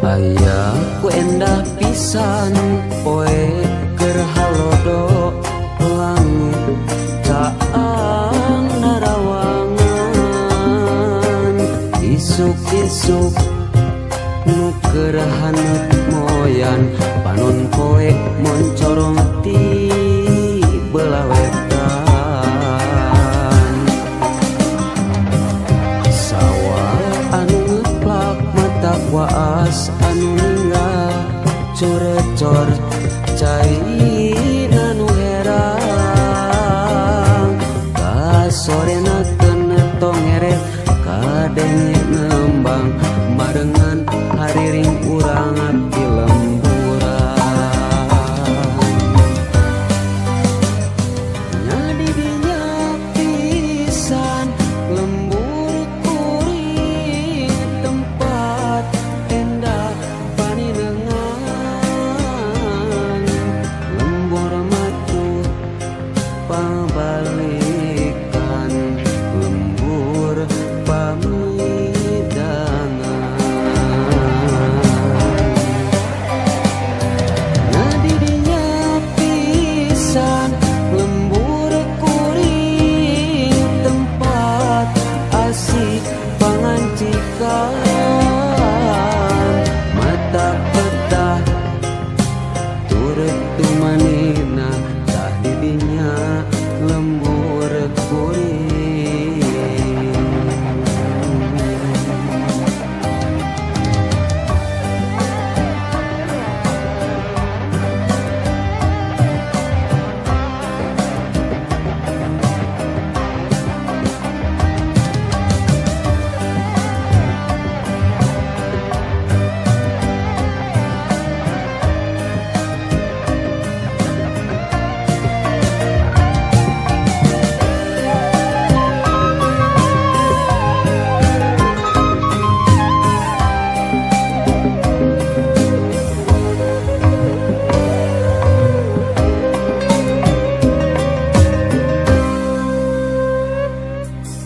Ayahku endah pisan poe keur halodo langit caang narawangan isuk-isuk nu keur haneut moyan panon poe moncorong ti belah wetan sawah anu ngeplak mata waas anu ninggal corecor cai nu herang kasorena kenetong ngeret kadenge nembang marengan hariring urang abdi lemburan nyadi dinya pisan lembur kuring tempat endah paninengan lembur matu pabalikan lembur pamidangan nyadi dinya pisan lembur kuring tempat asik pangancikan mata petah turut tumanina tah didinya lembur kuring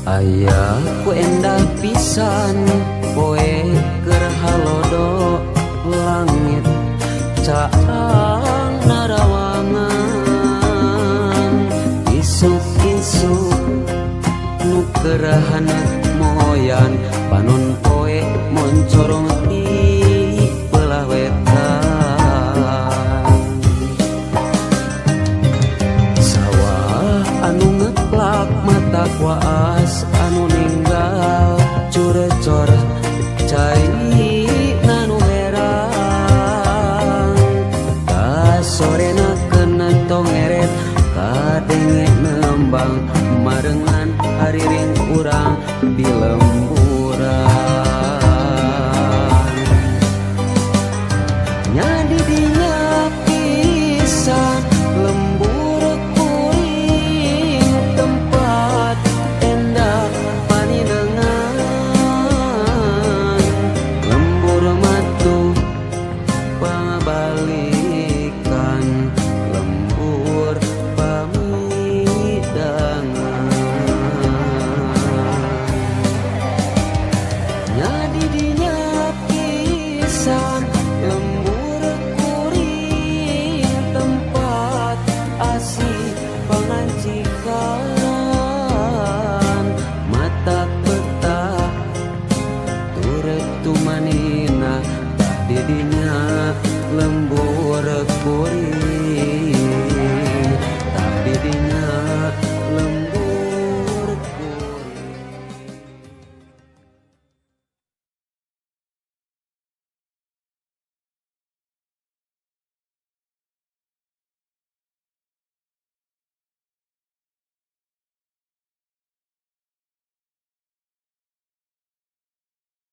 Ayahku endah pisan poe keur halodo langit caang narawangan isuk-isuk nu keur haneut moyan panon poe moncorong ti belah wetan sawah anu ngeplak mata waas anu ninggal curecor cai nu herang kasorena kenetong ngeret kadenge nembang marengan hariring urang di lemburan nyadi dinya pisan lembur kuring tempat endah paninengan lembur matu pangabalikan lembur pamidangan nyadi dinya pisan lembur kuring tempat asik pangancikan mata petah turut tumani